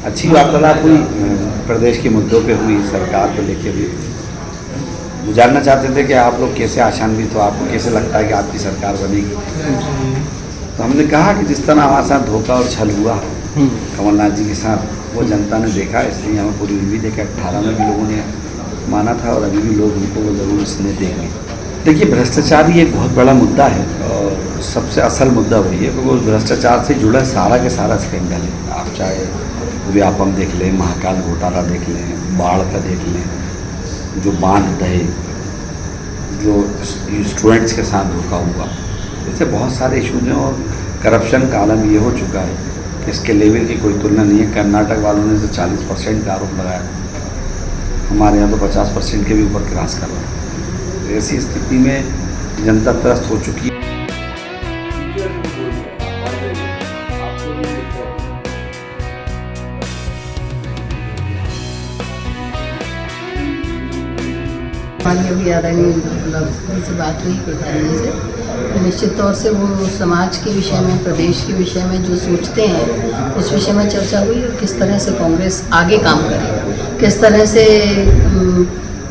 अच्छी वार्तालाप हुई, प्रदेश के मुद्दों पे हुई, सरकार को लेके भी। वो जानना चाहते थे कि आप लोग कैसे आशान्वित हो, आपको कैसे लगता है कि आपकी सरकार बनेगी। तो हमने कहा कि जिस तरह हमारे साथ धोखा और छल हुआ कमलनाथ जी के साथ, वो जनता ने देखा, इसलिए हमें पूरी उम्मीद है कि 18 में भी लोगों ने माना था और अभी भी लोग उनको वो ज़रूर स्नेह देंगे। देखिए, भ्रष्टाचार ही एक बहुत बड़ा मुद्दा है और सबसे असल मुद्दा वही है, क्योंकि उस भ्रष्टाचार से जुड़ा सारा के सारा स्कैंडल है। आप चाहे व्यापम देख लें, महाकाल घोटाला देख लें, बाढ़ का देख लें, जो बांध रहे, जो स्टूडेंट्स के साथ धोखा हुआ, ऐसे बहुत सारे इशूज़ हैं। और करप्शन का आलम ये हो चुका है कि इसके लेवल की कोई तुलना नहीं है। कर्नाटक वालों ने तो 40% का आरोप लगाया, हमारे यहाँ तो 50% के भी ऊपर क्रॉस कर रहा है। ऐसी स्थिति में जनता त्रस्त हो चुकी है। अभी आदरणीय जी से बात हुई कोठारी जी से, निश्चित तौर से वो समाज के विषय में, प्रदेश के विषय में जो सोचते हैं उस विषय में चर्चा हुई और किस तरह से कांग्रेस आगे काम करे, किस तरह से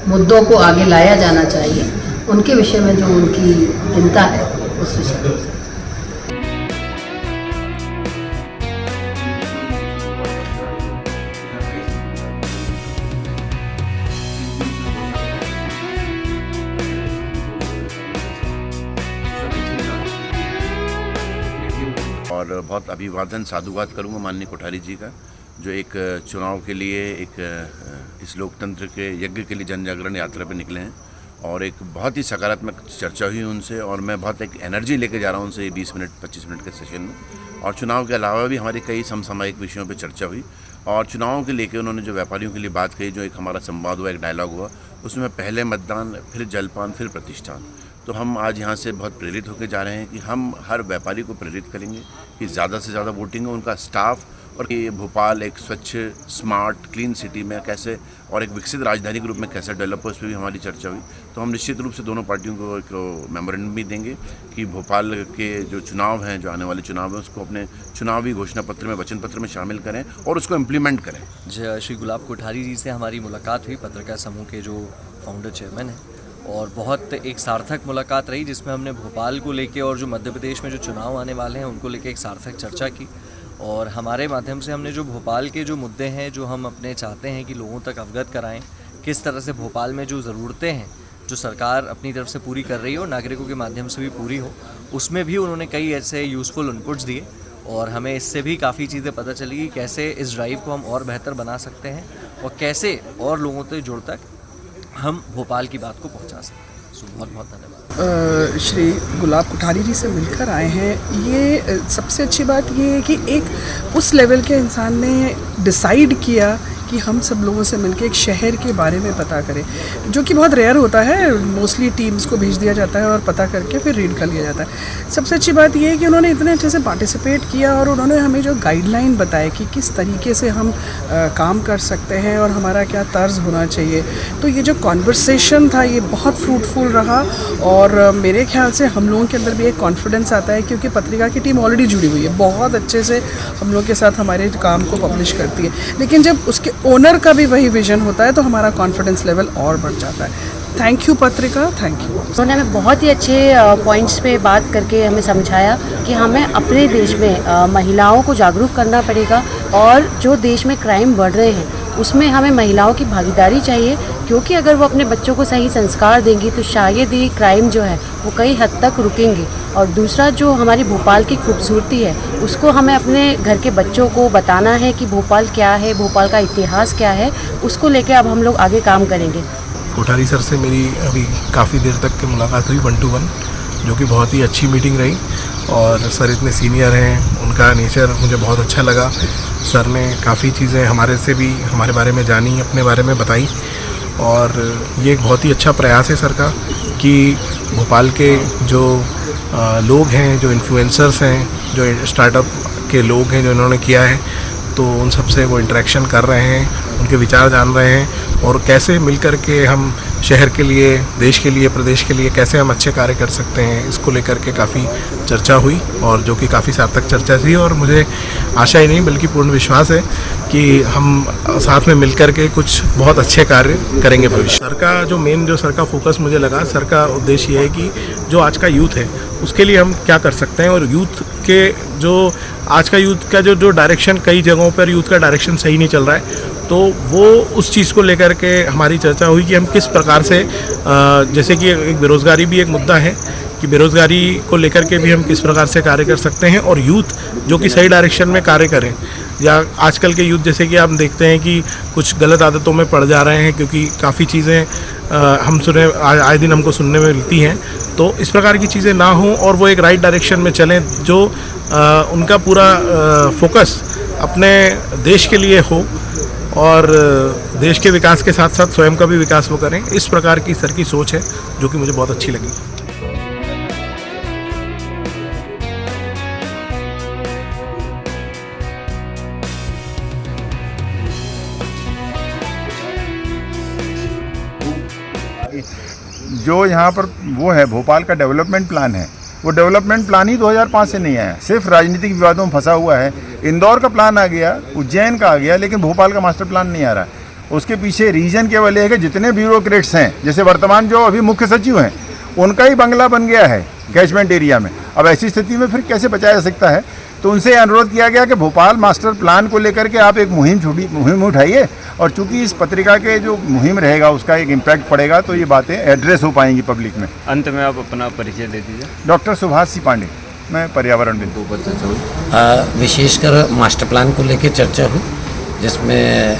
मुद्दों को आगे लाया जाना चाहिए, उनके विषय में जो उनकी चिंता है उस विषय में। और बहुत अभिवादन साधुवाद करूंगा माननीय कोठारी जी का, जो एक चुनाव के लिए एक इस लोकतंत्र के यज्ञ के लिए जन जागरण यात्रा पे निकले हैं और एक बहुत ही सकारात्मक चर्चा हुई उनसे और मैं बहुत एक एनर्जी लेके जा रहा हूं उनसे 20 मिनट 25 मिनट के सेशन में। और चुनाव के अलावा भी हमारी कई समसामयिक विषयों पे चर्चा हुई और चुनावों के लेके उन्होंने जो व्यापारियों के लिए बात कही, जो एक हमारा संवाद हुआ, एक डायलॉग हुआ, उसमें पहले मतदान, फिर जलपान, फिर प्रतिष्ठान। तो हम आज यहाँ से बहुत प्रेरित होकर जा रहे हैं कि हम हर व्यापारी को प्रेरित करेंगे कि ज़्यादा से ज़्यादा वोटिंग हो, उनका स्टाफ, और कि भोपाल एक स्वच्छ, स्मार्ट, क्लीन सिटी में कैसे और एक विकसित राजधानी के रूप में कैसे डेवलप हो, इस पर भी हमारी चर्चा हुई। तो हम निश्चित रूप से दोनों पार्टियों को एक मेमोरेंडम भी देंगे कि भोपाल के जो चुनाव हैं, जो आने वाले चुनाव हैं, उसको अपने चुनावी घोषणा पत्र में, वचन पत्र में शामिल करें और उसको इम्प्लीमेंट करें। श्री गुलाब कोठारी जी से हमारी मुलाकात हुई, पत्रकार समूह के जो फाउंडर चेयरमैन हैं, और बहुत एक सार्थक मुलाकात रही जिसमें हमने भोपाल को लेके और जो मध्य प्रदेश में जो चुनाव आने वाले हैं उनको लेके एक सार्थक चर्चा की। और हमारे माध्यम से हमने जो भोपाल के जो मुद्दे हैं, जो हम अपने चाहते हैं कि लोगों तक अवगत कराएं, किस तरह से भोपाल में जो ज़रूरतें हैं जो सरकार अपनी तरफ से पूरी कर रही हो, नागरिकों के माध्यम से भी पूरी हो, उसमें भी उन्होंने कई ऐसे यूज़फुल इनपुट्स दिए और हमें इससे भी काफ़ी चीज़ें पता चली कि कैसे इस ड्राइव को हम और बेहतर बना सकते हैं और कैसे और लोगों से जुड़ तक हम भोपाल की बात को पहुंचा सकते हैं। बहुत बहुत धन्यवाद। श्री गुलाब कोठारी जी से मिलकर आए हैं। ये सबसे अच्छी बात ये है कि एक उस लेवल के इंसान ने डिसाइड किया कि हम सब लोगों से मिलकर एक शहर के बारे में पता करें, जो कि बहुत रेयर होता है। मोस्टली टीम्स को भेज दिया जाता है और पता करके फिर रीड कर लिया जाता है। सबसे अच्छी बात यह है कि उन्होंने इतने अच्छे से पार्टिसिपेट किया और उन्होंने हमें जो गाइडलाइन बताए कि किस तरीके से हम काम कर सकते हैं और हमारा क्या तर्ज होना चाहिए। तो ये जो कॉन्वर्सेशन था ये बहुत फ्रूटफुल रहा और मेरे ख्याल से हम लोगों के अंदर भी एक कॉन्फिडेंस आता है, क्योंकि पत्रिका की टीम ऑलरेडी जुड़ी हुई है, बहुत अच्छे से हम लोग के साथ हमारे काम को पब्लिश करती है। लेकिन जब उसके ओनर का भी वही विजन होता है तो हमारा कॉन्फिडेंस लेवल और बढ़ जाता है। थैंक यू पत्रिका, थैंक यू। उन्होंने हमें बहुत ही अच्छे पॉइंट्स पे बात करके हमें समझाया कि हमें अपने देश में महिलाओं को जागरूक करना पड़ेगा और जो देश में क्राइम बढ़ रहे हैं उसमें हमें महिलाओं की भागीदारी चाहिए, क्योंकि अगर वो अपने बच्चों को सही संस्कार देंगी तो शायद ये क्राइम जो है वो कई हद तक रुकेंगे। और दूसरा, जो हमारी भोपाल की खूबसूरती है उसको हमें अपने घर के बच्चों को बताना है कि भोपाल क्या है, भोपाल का इतिहास क्या है, उसको लेके अब हम लोग आगे काम करेंगे। कोठारी सर से मेरी अभी काफ़ी देर तक की मुलाकात हुई 1 to 1, जो कि बहुत ही अच्छी मीटिंग रही। और सर इतने सीनियर हैं, उनका नेचर मुझे बहुत अच्छा लगा। सर ने काफ़ी चीज़ें हमारे से भी हमारे बारे में जानी, अपने बारे में बताई और ये एक बहुत ही अच्छा प्रयास है सर का कि भोपाल के जो लोग हैं, जो इन्फ्लुएंसर्स हैं, जो स्टार्टअप के लोग हैं, जो इन्होंने किया है, तो उन सब से वो इंटरेक्शन कर रहे हैं, उनके विचार जान रहे हैं और कैसे मिलकर के हम शहर के लिए, देश के लिए, प्रदेश के लिए कैसे हम अच्छे कार्य कर सकते हैं, इसको लेकर के काफ़ी चर्चा हुई और जो कि काफ़ी सार्थक चर्चा थी। और मुझे आशा ही नहीं बल्कि पूर्ण विश्वास है कि हम साथ में मिलकर के कुछ बहुत अच्छे कार्य करेंगे भविष्य। सर का जो मेन सर का फोकस मुझे लगा, सर का उद्देश्य ये है कि जो आज का यूथ है उसके लिए हम क्या कर सकते हैं, और यूथ के जो आज का यूथ का जो डायरेक्शन, कई जगहों पर यूथ का डायरेक्शन सही नहीं चल रहा है, तो वो उस चीज़ को लेकर के हमारी चर्चा हुई कि हम किस प्रकार से, जैसे कि एक बेरोज़गारी भी एक मुद्दा है कि बेरोज़गारी को लेकर के भी हम किस प्रकार से कार्य कर सकते हैं, और यूथ जो कि सही डायरेक्शन में कार्य करें। या आजकल के यूथ जैसे कि आप देखते हैं कि कुछ गलत आदतों में पड़ जा रहे हैं, क्योंकि काफ़ी चीज़ें हम आए दिन हमको सुनने में मिलती हैं, तो इस प्रकार की चीज़ें ना हों और वो एक राइट डायरेक्शन में चलें, जो उनका पूरा फोकस अपने देश के लिए हो और देश के विकास के साथ साथ स्वयं का भी विकास वो करें। इस प्रकार की सर की सोच है जो कि मुझे बहुत अच्छी लगी। जो यहाँ पर वो है भोपाल का डेवलपमेंट प्लान है, वो डेवलपमेंट प्लान ही 2005 से नहीं आया, सिर्फ राजनीतिक विवादों में फंसा हुआ है। इंदौर का प्लान आ गया, उज्जैन का आ गया, लेकिन भोपाल का मास्टर प्लान नहीं आ रहा। उसके पीछे रीजन केवल है कि जितने ब्यूरोक्रेट्स हैं, जैसे वर्तमान जो अभी मुख्य सचिव हैं, उनका ही बंगला बन गया है कैचमेंट एरिया में। अब ऐसी स्थिति में फिर कैसे बचाया जा सकता है? तो उनसे अनुरोध किया गया कि भोपाल मास्टर प्लान को लेकर के आप एक मुहिम उठाइए, और चूंकि इस पत्रिका के जो मुहिम रहेगा उसका एक इम्पैक्ट पड़ेगा, तो ये बातें एड्रेस हो पाएंगी पब्लिक में। अंत में आप अपना परिचय दे दीजिए। डॉक्टर सुभाष सी पांडे, मैं पर्यावरण बिंदु पर चर्चा हुई। विशेषकर मास्टर प्लान को लेकर चर्चा हुई, जिसमें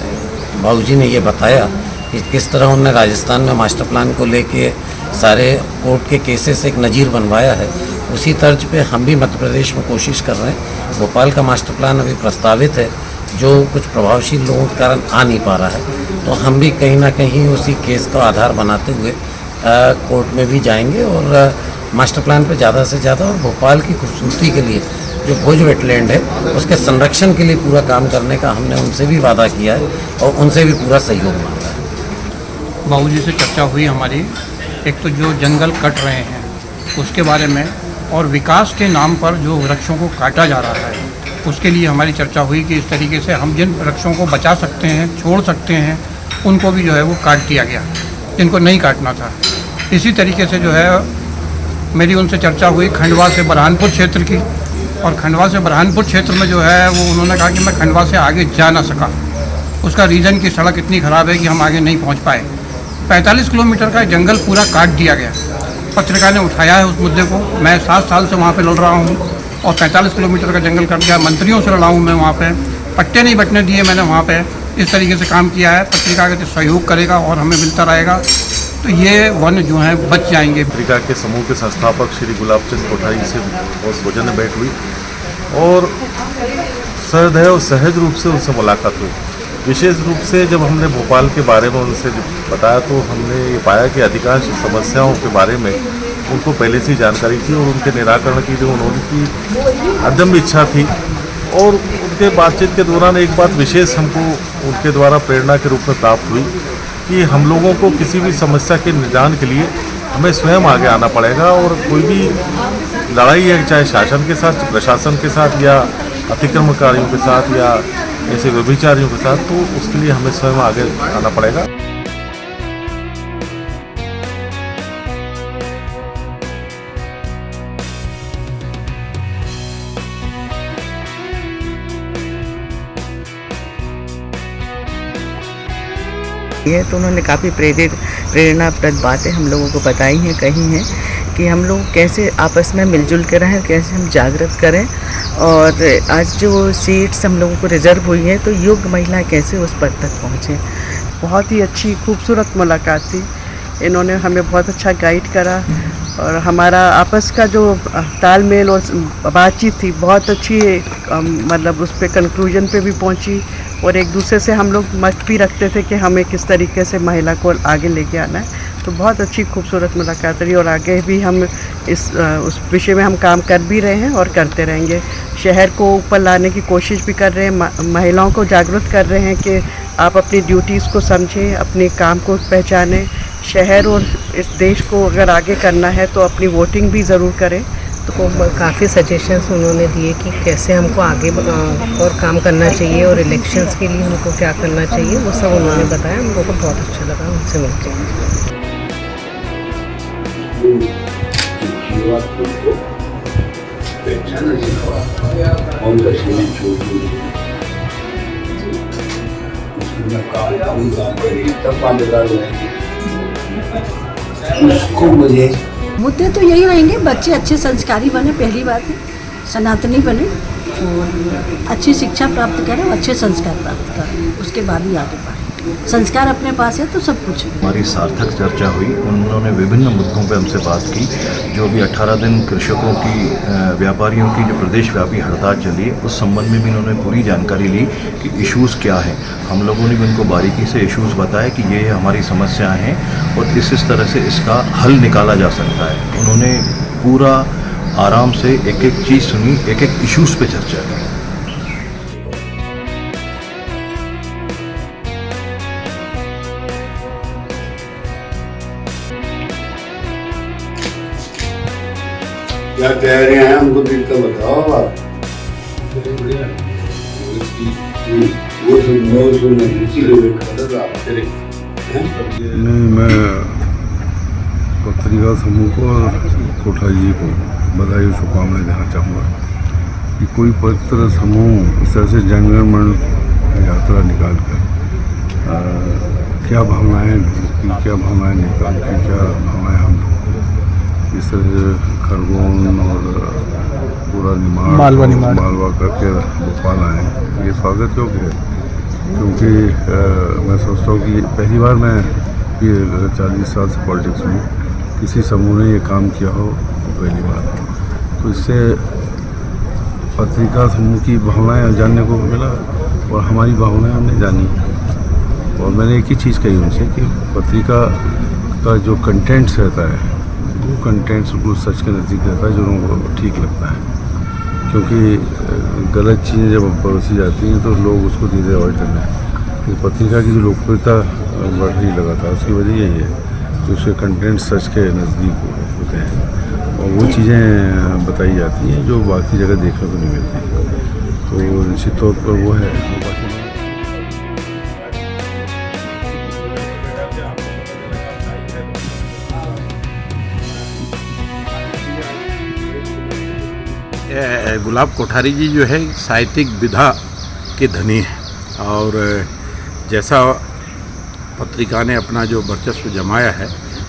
बाबूजी ने ये बताया कि किस तरह उन्होंने राजस्थान में मास्टर प्लान को लेके सारे कोर्ट के केसेस एक नज़ीर बनवाया है। उसी तर्ज पे हम भी मध्य प्रदेश में कोशिश कर रहे हैं। भोपाल का मास्टर प्लान अभी प्रस्तावित है, जो कुछ प्रभावशील लोगों के कारण आ नहीं पा रहा है, तो हम भी कहीं ना कहीं उसी केस का आधार बनाते हुए कोर्ट में भी जाएंगे और मास्टर प्लान पे ज़्यादा से ज़्यादा और भोपाल की खूबसूरती के लिए जो भोज वेटलैंड है उसके संरक्षण के लिए पूरा काम करने का हमने उनसे भी वादा किया है और उनसे भी पूरा सहयोग मांगा है। बाबूजी से चर्चा हुई हमारी, एक तो जो जंगल कट रहे हैं उसके बारे में, और विकास के नाम पर जो वृक्षों को काटा जा रहा है उसके लिए हमारी चर्चा हुई कि इस तरीके से हम जिन वृक्षों को बचा सकते हैं, छोड़ सकते हैं, उनको भी जो है वो काट दिया गया, जिनको नहीं काटना था। इसी तरीके से जो है मेरी उनसे चर्चा हुई खंडवा से बरहानपुर क्षेत्र की, और खंडवा से बरहानपुर क्षेत्र में जो है वो उन्होंने कहा कि मैं खंडवा से आगे जा ना सका। उसका रीज़न कि सड़क इतनी ख़राब है कि हम आगे नहीं पहुँच पाए। 45 किलोमीटर का जंगल पूरा काट दिया गया। पत्रिका ने उठाया है उस मुद्दे को। मैं 7 साल से वहाँ पे लड़ रहा हूँ और 45 किलोमीटर का जंगल कट गया। मंत्रियों से लड़ा हूँ मैं वहाँ पे, पट्टे नहीं बटने दिए मैंने वहाँ पे। इस तरीके से काम किया है। पत्रिका का सहयोग करेगा और हमें मिलता रहेगा, तो ये वन जो है बच जाएंगे। पत्रिका के समूह के संस्थापक श्री गुलाबचंद कोठारी से बहुत सौजन्य भेंट हुई और सहृदय और सहज रूप से उनसे मुलाकात हुई। विशेष रूप से जब हमने भोपाल के बारे में उनसे बताया तो हमने ये पाया कि अधिकांश समस्याओं के बारे में उनको पहले से ही जानकारी थी और उनके निराकरण की जो उनकी अदम्य इच्छा थी। और उनके बातचीत के दौरान एक बात विशेष हमको उनके द्वारा प्रेरणा के रूप में प्राप्त हुई कि हम लोगों को किसी भी समस्या के निदान के लिए हमें स्वयं आगे आना पड़ेगा, और कोई भी लड़ाई है चाहे शासन के साथ, प्रशासन के साथ, या अतिक्रमणकारियों के साथ, या ऐसे व्यभिचारियों के साथ, तो उसके लिए हमें स्वयं आगे आना पड़ेगा। ये तो उन्होंने काफ़ी प्रेरणाप्रद बातें हम लोगों को बताई हैं, कही हैं कि हम लोग कैसे आपस में मिलजुल कर रहें, कैसे हम जागृत करें। और आज जो सीट्स हम लोगों को रिजर्व हुई है तो योग्य महिला कैसे उस पद तक पहुँचें। बहुत ही अच्छी खूबसूरत मुलाकात थी। इन्होंने हमें बहुत अच्छा गाइड करा और हमारा आपस का जो तालमेल और बातचीत थी बहुत अच्छी, मतलब उस पर कंक्लूजन पे भी पहुंची। और एक दूसरे से हम लोग मत भी रखते थे कि हमें किस तरीके से महिला को आगे लेके आना है। तो बहुत अच्छी खूबसूरत मुलाकात रही और आगे भी हम उस विषय में हम काम कर भी रहे हैं और करते रहेंगे। शहर को ऊपर लाने की कोशिश भी कर रहे हैं, महिलाओं को जागरूक कर रहे हैं कि आप अपनी ड्यूटीज़ को समझें, अपने काम को पहचानें। शहर और इस देश को अगर आगे करना है तो अपनी वोटिंग भी ज़रूर करें। तो काफ़ी सजेशंस उन्होंने दिए कि कैसे हमको आगे और काम करना चाहिए और इलेक्शंस के लिए हमको क्या करना चाहिए, वो सब उन्होंने बताया। हम लोगों को बहुत अच्छा लगा उनसे मिलकर। मुद्दे तो यही रहेंगे, बच्चे अच्छे संस्कारी बने, पहली बात है, सनातनी बने और अच्छी शिक्षा प्राप्त करें, अच्छे संस्कार प्राप्त करें, उसके बाद ही आगे बढ़ें। संस्कार अपने पास है तो सब कुछ है। हमारी सार्थक चर्चा हुई। उन्होंने विभिन्न मुद्दों पर हमसे बात की। जो भी 18 दिन कृषकों की, व्यापारियों की जो प्रदेश व्यापी हड़ताल चली, उस संबंध में भी इन्होंने पूरी जानकारी ली कि इश्यूज़ क्या हैं। हम लोगों ने भी उनको बारीकी से इश्यूज़ बताया कि ये हमारी समस्याएं हैं और इस तरह से इसका हल निकाला जा सकता है। उन्होंने पूरा आराम से एक एक चीज़ सुनी, एक एक इश्यूज़ पे चर्चा की। क्या कह रहे हैं हमको दिक्कत बताओ आप। नहीं, मैं पत्रिका समूह को और कोठारी जी को बधाई और शुभकामनाएं देना चाहूँगा कि कोई पत्र समूह इस तरह से जनगण मन यात्रा निकाल कर क्या भावनाएं की, क्या भावनाएं निकाल की, क्या भावनाएं हम इस तरह खरगोन और पूरा मालवा करके भोपाल आए, ये स्वागत योग्य है। क्योंकि मैं सोचता हूँ कि पहली बार मैं ये 40 साल से पॉलिटिक्स में किसी समूह ने ये काम किया हो, पहली बार। तो इससे पत्रिका समूह की भावनाएं जानने को मिला और हमारी भावनाएं हमने जानी। और मैंने एक ही चीज़ कही उनसे कि पत्रिका का जो कंटेंट्स रहता है वो कंटेंट्स बिल्कुल सच के नज़दीक रहता है, जो लोगों को ठीक लगता है। क्योंकि गलत चीज़ें जब परोसी जाती हैं तो लोग उसको धीरे अवॉइड करते हैं। तो पत्रिका की जो लोकप्रियता बढ़ रही लगातार, उसकी वजह यही है कि उसके कंटेंट सच के नज़दीक होते हैं और वो चीज़ें बताई जाती हैं जो बाकी जगह देखने को नहीं मिलती। तो निश्चित तौर पर वो है। गुलाब कोठारी जी जो है साहित्यिक विधा के धनी हैं और जैसा पत्रिका ने अपना जो वर्चस्व जमाया है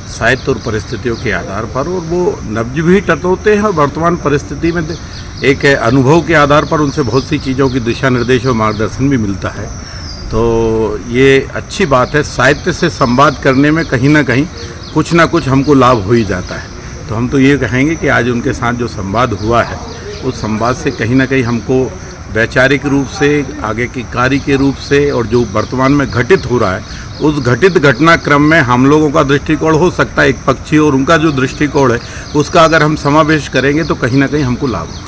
साहित्य और परिस्थितियों के आधार पर, और वो नवजीवित होते हैं और वर्तमान परिस्थिति में एक अनुभव के आधार पर उनसे बहुत सी चीज़ों की दिशा निर्देश और मार्गदर्शन भी मिलता है। तो ये अच्छी बात है। साहित्य से संवाद करने में कहीं ना कहीं कुछ ना कुछ हमको लाभ हो ही जाता है। तो हम तो ये कहेंगे कि आज उनके साथ जो संवाद हुआ है उस संवाद से कहीं ना कहीं हमको वैचारिक रूप से, आगे की कार्य के रूप से और जो वर्तमान में घटित हो रहा है उस घटित घटनाक्रम में हम लोगों का दृष्टिकोण हो सकता है एक पक्षी, और उनका जो दृष्टिकोण है उसका अगर हम समावेश करेंगे तो कहीं ना कहीं हमको लाभ होगा।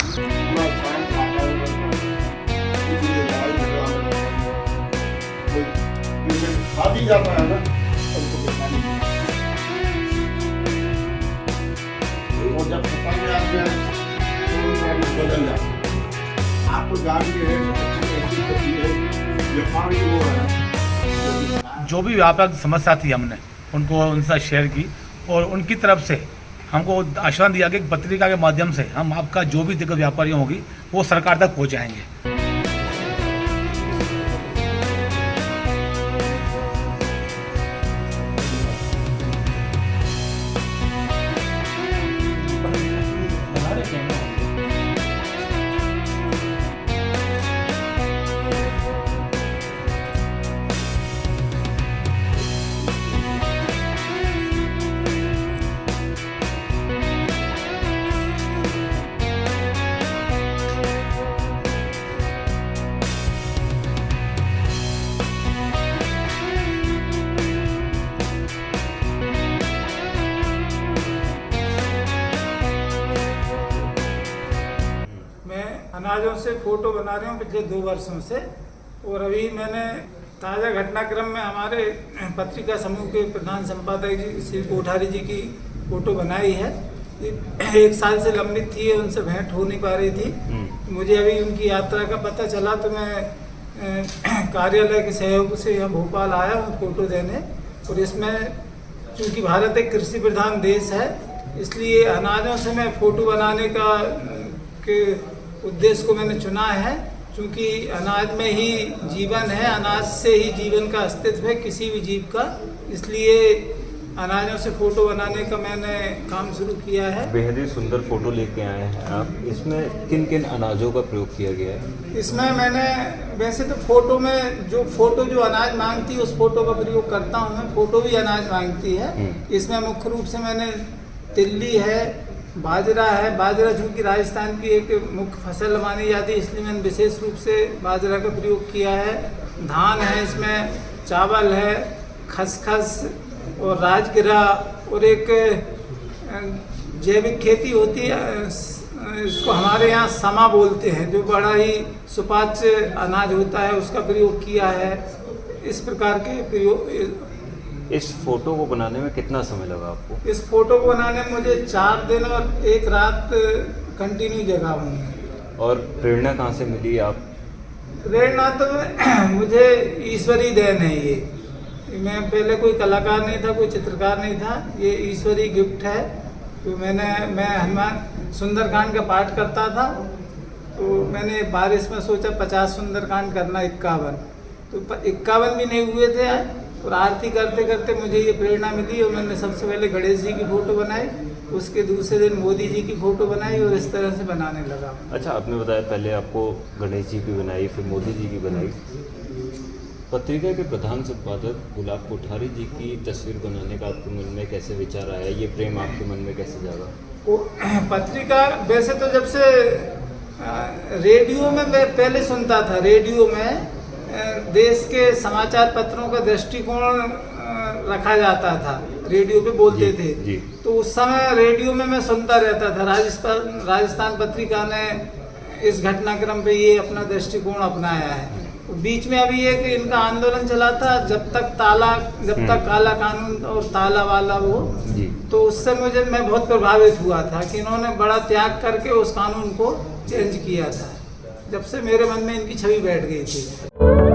जो भी व्यापक समस्या थी हमने उनको उनसे साथ शेयर की और उनकी तरफ से हमको आश्वासन दिया कि पत्रिका के माध्यम से हम आपका जो भी दिक्कत व्यापारियों होगी वो सरकार तक पहुंचाएंगे। अनाजों से फ़ोटो बना रहे हूँ पिछले 2 वर्षों से, और अभी मैंने ताज़ा घटनाक्रम में हमारे पत्रिका समूह के प्रधान संपादक जी श्री कोठारी जी की फ़ोटो बनाई है। ये 1 साल से लंबित थी, उनसे भेंट हो नहीं पा रही थी। मुझे अभी उनकी यात्रा का पता चला तो मैं कार्यालय के सहयोग से यहाँ भोपाल आया हूँ फ़ोटो देने। और इसमें चूँकि भारत एक कृषि प्रधान देश है, इसलिए अनाजों से मैं फ़ोटो बनाने के उद्देश्य को मैंने चुना है। क्योंकि अनाज में ही जीवन है, अनाज से ही जीवन का अस्तित्व है किसी भी जीव का, इसलिए अनाजों से फ़ोटो बनाने का मैंने काम शुरू किया है। बेहद ही सुंदर फ़ोटो लेके आए हैं आप। इसमें किन किन अनाजों का प्रयोग किया गया है? इसमें मैंने वैसे तो फ़ोटो में जो अनाज मांगती है उस फ़ोटो का प्रयोग करता हूँ मैं। फ़ोटो भी अनाज मांगती है। इसमें मुख्य रूप से मैंने तिल्ली है, बाजरा है। बाजरा चूँकि राजस्थान की एक मुख्य फसल मानी जाती है, इसलिए मैंने विशेष रूप से बाजरा का प्रयोग किया है। धान है, इसमें चावल है, खसखस और राजगिरा, और एक जैविक खेती होती है, इसको हमारे यहाँ समा बोलते हैं, जो बड़ा ही सुपाच्य अनाज होता है, उसका प्रयोग किया है। इस प्रकार के प्रयोग। इस फोटो को बनाने में कितना समय लगा आपको? इस फोटो को बनाने में मुझे 4 दिन और 1 रात कंटिन्यू जगा हूँ। और प्रेरणा कहाँ से मिली? आप प्रेरणा तो मुझे ईश्वरी देन है। ये मैं पहले कोई कलाकार नहीं था, कोई चित्रकार नहीं था, ये ईश्वरी गिफ्ट है। तो मैं हनुमान सुंदरकांड का पाठ करता था, तो मैंने बारिश में सोचा 50 सुंदरकांड करना, 51 तो 51 भी नहीं हुए थे। और आरती करते करते मुझे ये प्रेरणा मिली और मैंने सबसे पहले गणेश जी की फ़ोटो बनाई, उसके दूसरे दिन मोदी जी की फ़ोटो बनाई और इस तरह से बनाने लगा। अच्छा, आपने बताया पहले आपको गणेश जी की बनाई, फिर मोदी जी की बनाई। पत्रिका के प्रधान संपादक गुलाब कोठारी जी की तस्वीर बनाने का आपके मन में कैसे विचार आया? ये प्रेम आपके मन में कैसे जागा? पत्रिका वैसे तो जब से रेडियो में मैं पहले सुनता था, रेडियो में देश के समाचार पत्रों का दृष्टिकोण रखा जाता था, रेडियो पे बोलते थे। तो उस समय रेडियो में मैं सुनता रहता था। राजस्थान पत्रिका ने इस घटनाक्रम पे ये अपना दृष्टिकोण अपनाया है। बीच में अभी एक इनका आंदोलन चला था, जब तक काला कानून और ताला वाला वो, तो उससे मैं बहुत प्रभावित हुआ था कि इन्होंने बड़ा त्याग करके उस कानून को चेंज किया था। जब से मेरे मन में इनकी छवि बैठ गई थी।